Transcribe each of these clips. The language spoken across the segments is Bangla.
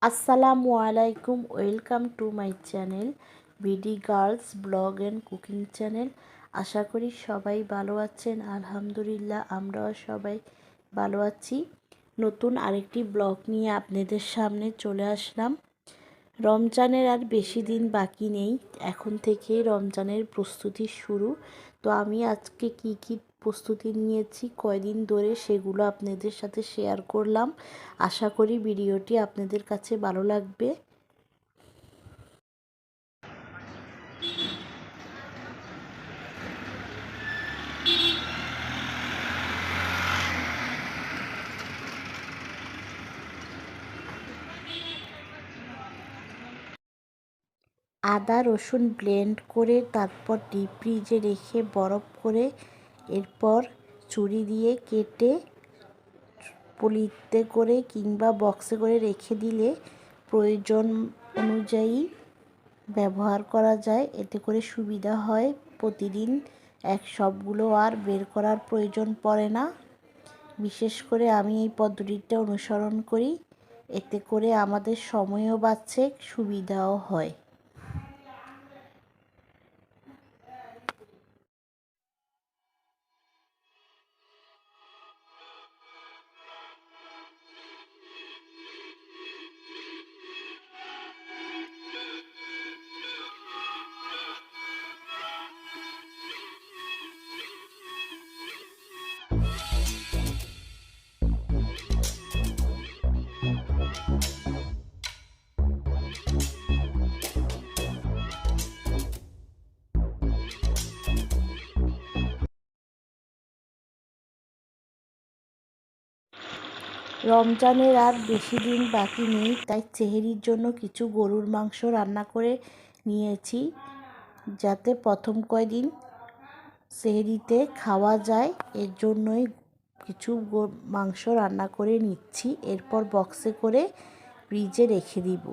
আসসালামু আলাইকুম, welcome to my channel BD girls blog and cooking channel. আশা করি সবাই ভালো আছেন। আলহামদুলিল্লাহ, আমরাও সবাই ভালো আছি। নতুন আরেকটি ব্লগ নিয়ে আপনাদের সামনে চলে আসলাম। রমজানের আর বেশি দিন বাকি নেই, এখন থেকেই রমজানের প্রস্তুতি শুরু। তো আমি আজকে কি প্রস্তুতি নিয়েছি কয়দিন ধরে সেগুলো আপনাদের সাথে শেয়ার করলাম। আশা করি ভিডিওটি আপনাদের কাছে ভালো লাগবে। আদা রসুন ব্লেন্ড করে তারপর ডিপ ফ্রিজে রেখে বরফ করে এরপর ছুরি দিয়ে কেটে পলিতে করে কিংবা বক্সে করে রেখে দিলে প্রয়োজন অনুযায়ী ব্যবহার করা যায়। এতে করে সুবিধা হয়, প্রতিদিন সবগুলো আর বের করার প্রয়োজন পড়ে না। বিশেষ করে আমি এই পদ্ধতিটা অনুসরণ করি, এতে করে আমাদের সময়ও বাঁচে, সুবিধাও হয়। রমজানের আর বেশি দিন বাকি নেই, তাই সেহরির জন্য কিছু গরুর মাংস রান্না করে নিয়েছি, যাতে প্রথম কয়দিন সেহরিতে খাওয়া যায়। এর জন্যই কিছু মাংস রান্না করে নিচ্ছি, এরপর বক্সে করে ফ্রিজে রেখে দিব।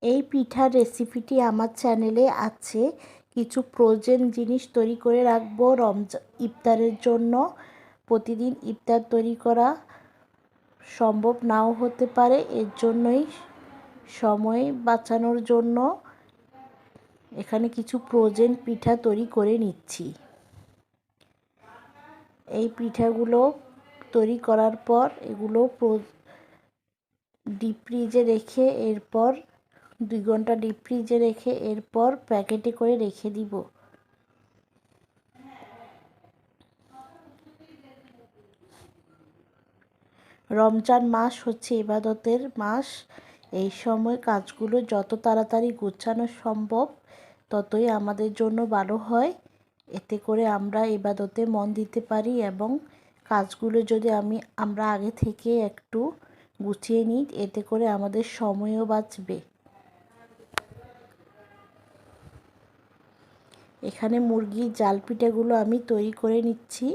এই পিঠার রেসিপিটি আমার চ্যানেলে আছে। কিছু ফ্রোজেন জিনিস তৈরি করে রাখবো ইফতারের জন্য। প্রতিদিন ইফতার তৈরি করা সম্ভব নাও হতে পারে, এর জন্যই সময় বাঁচানোর জন্য এখানে কিছু ফ্রোজেন পিঠা তৈরি করে নিচ্ছি। এই পিঠাগুলো তৈরি করার পর এগুলো ডিপ ফ্রিজে রেখে এরপর 2 ঘন্টা ডিপ ফ্রিজে রেখে এরপর প্যাকেটে করে রেখে দিব। রমজান মাস হচ্ছে ইবাদতের মাস। এই সময় কাজগুলো যত তাড়াতাড়ি গোছানো সম্ভব ততই আমাদের জন্য ভালো হয়। এতে করে আমরা ইবাদতে মন দিতে পারি এবং কাজগুলো যদি আমরা আগে থেকে একটু গুছিয়ে নিই, এতে করে আমাদের সময়ও বাঁচবে। এখানে মুরগির জাল পিঠাগুলো আমি তৈরি করে নিচ্ছি।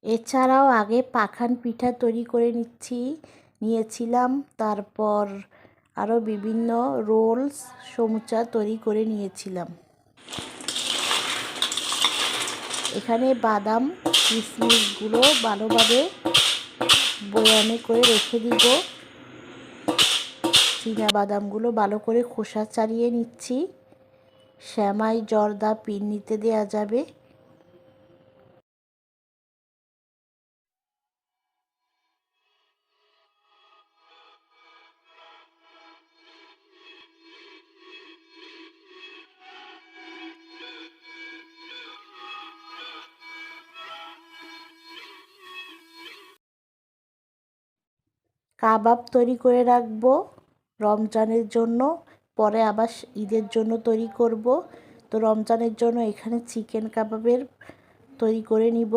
এছাড়াও আগে পাখান পিঠা তৈরি করে নিয়েছিলাম। তারপর আরও বিভিন্ন রোলস সমুচা তৈরি করে নিয়েছিলাম। এখানে বাদাম কিশমিশগুলো ভালোভাবে বয়ামে করে রেখে দিব। চীনা বাদামগুলো ভালো করে খোসা ছাড়িয়ে নিচ্ছি। সেমাই জর্দা পিন্নিতে দেওয়া যাবে। কাবাব তৈরি করে রাখবো রমজানের জন্য, পরে আবার ঈদের জন্য তৈরি করব। তো রমজানের জন্য এখানে চিকেন কাবাবের তৈরি করে নিব,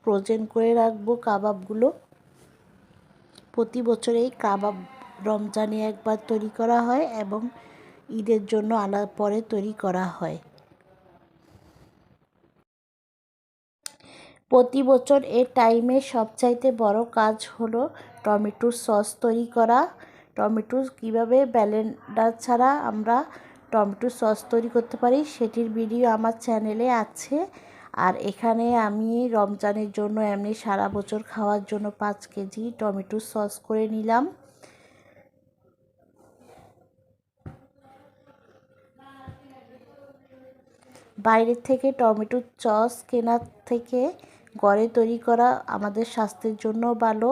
ফ্রোজেন করে রাখবো কাবাবগুলো। প্রতি বছর এই কাবাব রমজানে একবার তৈরি করা হয় এবং ঈদের জন্য পরে তৈরি করা হয়। প্রতি বছর এই টাইমে সবচাইতে বড় কাজ হলো টমেটোর সস তৈরি করা। টমেটো কীভাবে ব্লেন্ডার ছাড়া আমরা টমেটোর সস তৈরি করতে পারি সেটির ভিডিও আমার চ্যানেলে আছে। আর এখানে আমি রমজানের জন্য এমনি সারা বছর খাওয়ার জন্য 5 কেজি টমেটোর সস করে নিলাম। বাইরে থেকে টমেটোর সস কেনার থেকে ঘরে তৈরি করা আমাদের স্বাস্থ্যের জন্য ভালো।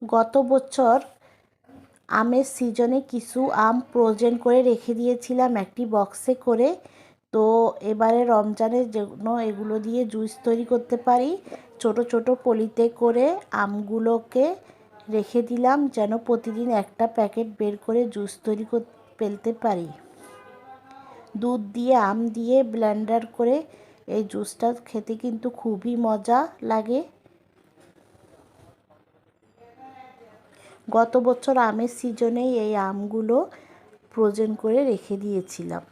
গত বছর আমের সিজনে কিছু আম ফ্রোজেন করে রেখে দিয়েছিলাম একটি বক্সে করে। তো এবারে রমজানের জন্য এগুলো দিয়ে জুস তৈরি করতে পারি। ছোট ছোট পলিতে করে আমগুলোকে রেখে দিলাম যেন প্রতিদিন একটা প্যাকেট বের করে জুস তৈরি ফেলতে পারি। দুধ দিয়ে আম দিয়ে ব্লেন্ডার করে এই জুসটা খেতে কিন্তু খুবই মজা লাগে। গত বছর আমের সিজনেই এই আমগুলো ফ্রোজেন করে রেখে দিয়েছিলাম।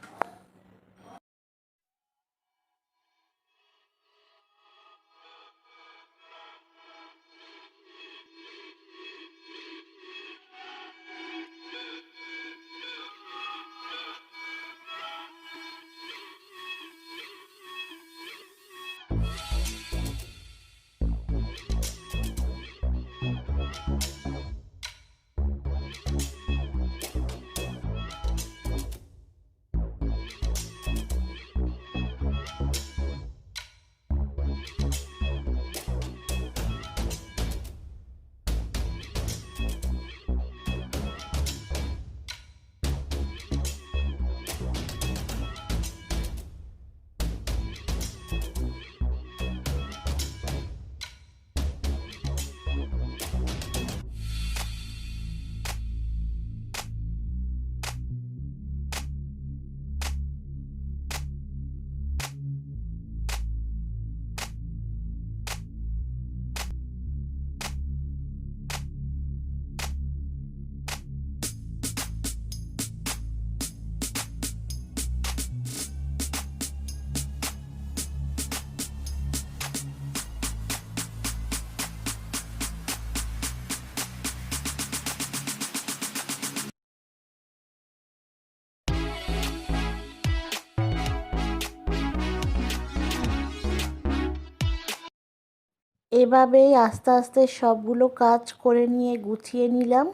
এভাবেই আস্তে আস্তে সবগুলো কাজ করে নিয়ে গুছিয়ে নিলাম।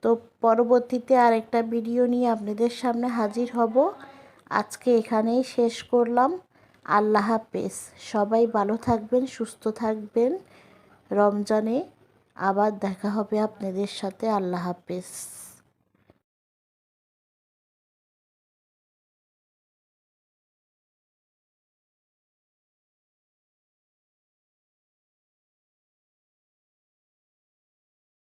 তো পরবর্তীতে আরেকটা ভিডিও নিয়ে আপনাদের সামনে হাজির হব। আজকে এখানেই শেষ করলাম। আল্লাহ হাফেজ। সবাই ভালো থাকবেন, সুস্থ থাকবেন। রমজানে আবার দেখা হবে আপনাদের সাথে। আল্লাহ হাফেজ।